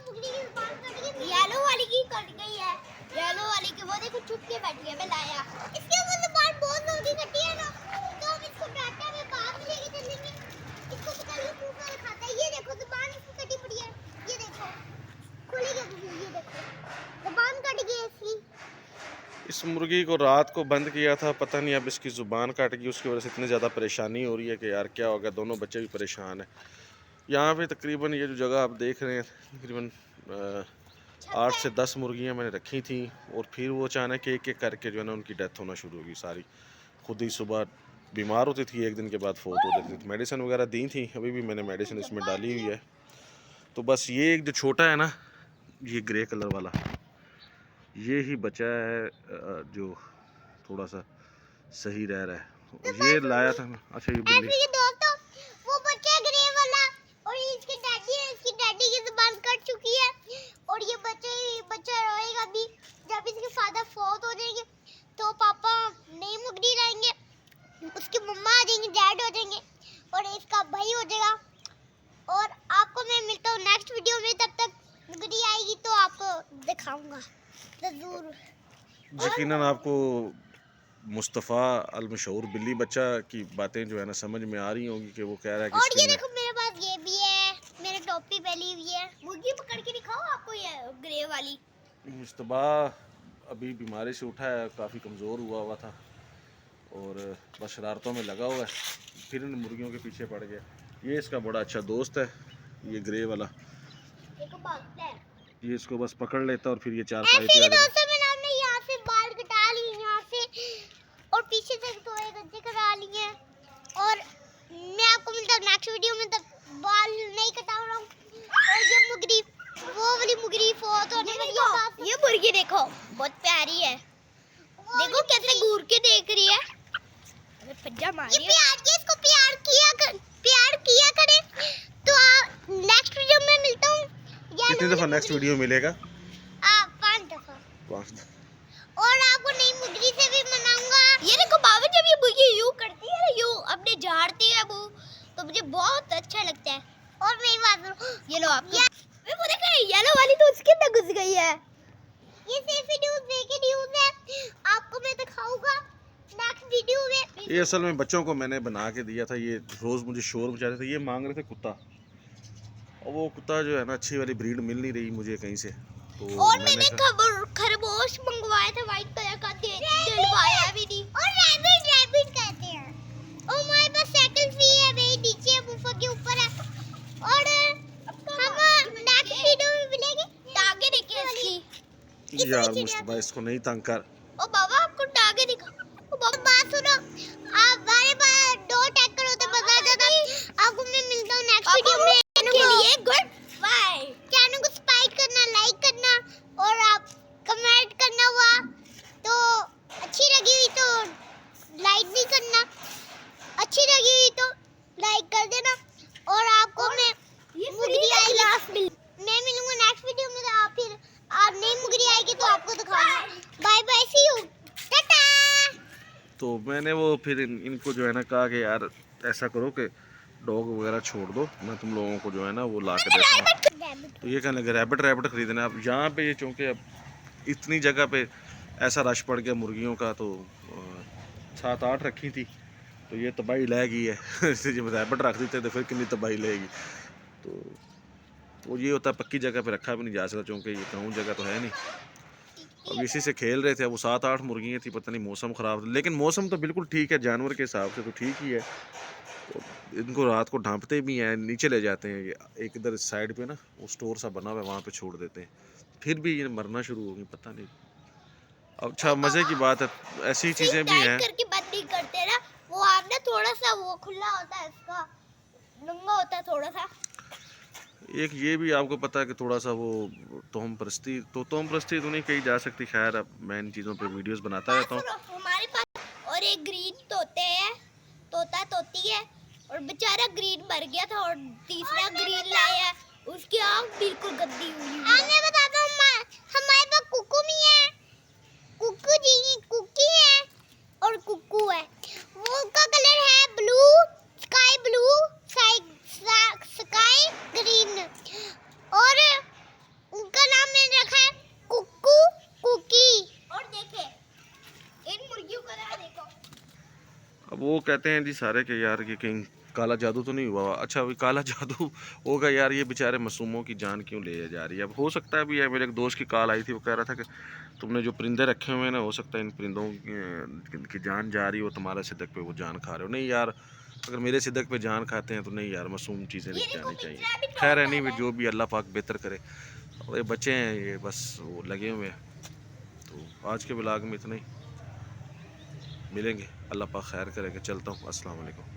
Yellow वाली की cut गई है, येलो वाली की वो देखो चुप के बैठी है। मैं लाया इसके वो जुबान बहुत जल्दी कटी है ना, तो हम इसको डांटा में बाहर लेके चलेंगे। इसको पता नहीं क्यों कर खाता है। ये देखो जुबान इसकी कटी पड़ी है, ये देखो खुली गई, ये देखो जुबान कट गई इसकी। इस मुर्गी को रात को बंद किया था, पता नहीं अब इसकी ज़ुबान काट गई, उसकी वजह से इतनी ज़्यादा परेशानी हो रही है कि यार क्या होगा। दोनों बच्चे भी परेशान हैं। यहाँ पे तकरीबन ये जो जगह आप देख रहे हैं, तकरीबन 8 से 10 मुर्गियाँ मैंने रखी थी, और फिर वो अचानक एक एक करके जो है ना उनकी डेथ होना शुरू होगी सारी। खुद ही सुबह बीमार होती थी, एक दिन के बाद फोत हो जाती थी। मेडिसिन वगैरह दी थी, अभी भी मैंने मेडिसिन इसमें डाली हुई है। तो बस ये एक जो छोटा है ना, ये ग्रे कलर वाला, ये ही बचा है जो थोड़ा सा सही रह रहा है। ये लाया था मैं। अच्छा ये बिल्ली, दोस्तों वो बच्चा ग्रे वाला, और इसकी डैडी है, इसकी डैडी की जुबान कट चुकी है, और ये बच्चा रोएगा भी। जब इसके फादर फौत हो जाएंगे तो पापा नई मुर्गी लाएंगे, उसकी मम्मा आ जाएंगी, डैड हो जाएंगे, और इसका भाई हो जाएगा। और आपको मैं मिलता हूँ नेक्स्ट वीडियो में। तब तक मुर्गी आएगी तो आपको दिखाऊंगा जरूर। यकीनन आपको मुस्तफ़ा अल मशहूर बिल्ली बच्चा की बातें जो है ना समझ में आ रही होंगी कि वो कह रहा है कि और ये देखो मेरे पास ये भी है, मेरे टोपी पहनी हुई है। मुर्गी पकड़ के दिखाओ आपको, ये ग्रे वाली। मुस्तफ़ा अभी बीमारी से उठा है, काफ़ी कमज़ोर हुआ था, और बस शरारतों में लगा हुआ है, फिर इन मुर्गियों के पीछे पड़ गया। ये इसका बड़ा अच्छा दोस्त है, ये ग्रे वाला। देखो भागता है, ये इसको बस पकड़ लेता और फिर ये चारपाई पे आ जाता। मैंने यहाँ से बाल कटा लिए, यहाँ से और पीछे से थोड़े गद्दे करा लिए, और मैं आपको मिलता हूँ नेक्स्ट वीडियो में। तब बाल नहीं कटा रहा हूँ। और ये मुर्गी, वो वाली मुर्गी फोत होने वाली है। ये मुर्गी देखो बहुत प्यारी है, देखो कैसे घूर के देख रही है। अरे पंजा मारी है। इसको प्यार किया करें। तो नेक्स्ट वीडियो में मिलता हूँ। कितनी दफ़ा नेक्स्ट वीडियो मिलेगा? 5 दफा। 5 दफ़ा। और आपको नई मुर्गी से भी मनाऊंगा। ये देखो बाबा, जब ये मुर्गी यूं करती है ना, यूं अपने झाड़ती है वो, तो मुझे बहुत अच्छा लगता है। और मेरी बात सुनो, ये लो आपको वो देखो येलो वाली तो उसके अंदर घुस गई है। ये सेफी न्यूज़ देखी न्यूज़ है, आपको मैं दिखाऊंगा नेक्स्ट वीडियो में। ये असल में बच्चों को मैंने बना के दिया था, ये रोज़ मुझे शोर मचा रहे थे। ये मांग रहे थे कुत्ता, और वो कुत्ता जो है ना अच्छी वाली ब्रीड मिल नहीं रही मुझे कहीं से। तो और मैंने खरगोश मंगवाया था व्हाइट कलर का, दिलवाया भी नहीं। और रैबिट कहते हैं। और हमारे पास साइकिल भी है, वही नीचे बुफा के ऊपर है। और हम नेक्स्ट वीडियो में मिलेंगे। टांगे देखिए इसकी। यार मुस्तफा इसको नहीं तंग कर। ओ बाबा आपको टांगे दिखा। ओ बाबा बात सुनो, आप हमारे पास 2 टैकर होते बता देता। आपको मैं मिलता हूँ नेक्स्ट वीडियो में। के लिए गुड बाय। चैनल को सब्सक्राइब करना, लाइक करना, और आप कमेंट करना हुआ तो अच्छी लगी हुई तो लाइक भी करना, अच्छी लगी हुई तो लाइक कर देना। और आपको मैं मुर्गी आएगी, मैं मिलूंगा नेक्स्ट वीडियो में। आप फिर आप नई मुर्गी आएगी तो आपको दिखाऊंगा। Bye bye, see you, tata. तो मैंने वो फिर इनको जो है ना कहा कि यार ऐसा करो कि डॉग वगैरह छोड़ दो, मैं तुम लोगों को जो है ना वो ला के देता हूँ। तो ये कहने लगे रैबिट खरीदना। अब यहाँ पे ये चूँकि अब इतनी जगह पे ऐसा रश पड़ गया मुर्गियों का, तो 7-8 रखी थी, तो ये तबाही लाएगी है। जब रैबिट रख देते तो फिर कितनी तबाही लेगी। तो ये होता है पक्की जगह पे रखा भी नहीं जा सकता, चूँकि ये गाँव जगह तो है नहीं। अब इसी से खेल रहे थे। वो 7-8 मुर्गियाँ थी, पता नहीं मौसम ख़राब था, लेकिन मौसम तो बिल्कुल ठीक है, जानवर के हिसाब से तो ठीक ही है। तो इनको रात को ढांपते भी हैं, नीचे ले जाते हैं। एक इधर साइड पे ना वो स्टोर सा बना हुआ है, वहाँ पे छोड़ देते हैं, फिर भी ये मरना शुरू हो गई, पता नहीं। अब अच्छा मज़े की बात है, ऐसी चीज़ें भी हैं। करके बंद नहीं करते ना, वो आप ना थोड़ा सा वो खुला होता है, इसका नंगा होता है थोड़ा सा। एक ये भी आपको पता है कि थोड़ा सा वो तोहम परस्ती तो नहीं कही जा सकती। खैर अब मैं इन चीज़ों पे वीडियोस बनाता रहता हूँ। हमारे पास और एक ग्रीन तोता तोती है, और बेचारा ग्रीन मर गया था, और तीसरा ग्रीन लाया है, उसकी आँख बिल्कुल गंदी हुई है। मैं बताता हूँ, हमारे पास कुक्कू भी है, कुकी है, और कुक्कू है। वो का कलर है ब्लू, स्काई ग्रीन। और अब वो कहते हैं जी सारे कि यार ये कहीं काला जादू तो नहीं हुआ। अच्छा अभी काला जादू होगा यार, ये बेचारे मासूमों की जान क्यों ले जा रही है। अब हो सकता है भी है, मेरे एक दोस्त की कॉल आई थी, वो कह रहा था कि तुमने जो परिंदे रखे हुए हैं ना, हो सकता है इन परिंदों की जान जा रही हो, तुम्हारे सिदक पे वो जान खा रहे हो। नहीं यार, अगर मेरे सिदक पे जान खाते हैं तो नहीं यार, मासूम चीज़ें नहीं जानी चाहिए। खैर है नहीं भी, जो भी अल्लाह पाक बेहतर करे। और ये बच्चे हैं ये बस वो लगे हुए हैं। तो आज के ब्लॉग में इतना ही, मिलेंगे, अल्लाह पाक खैर करेगा। चलता हूँ, अस्सलाम वालेकुम।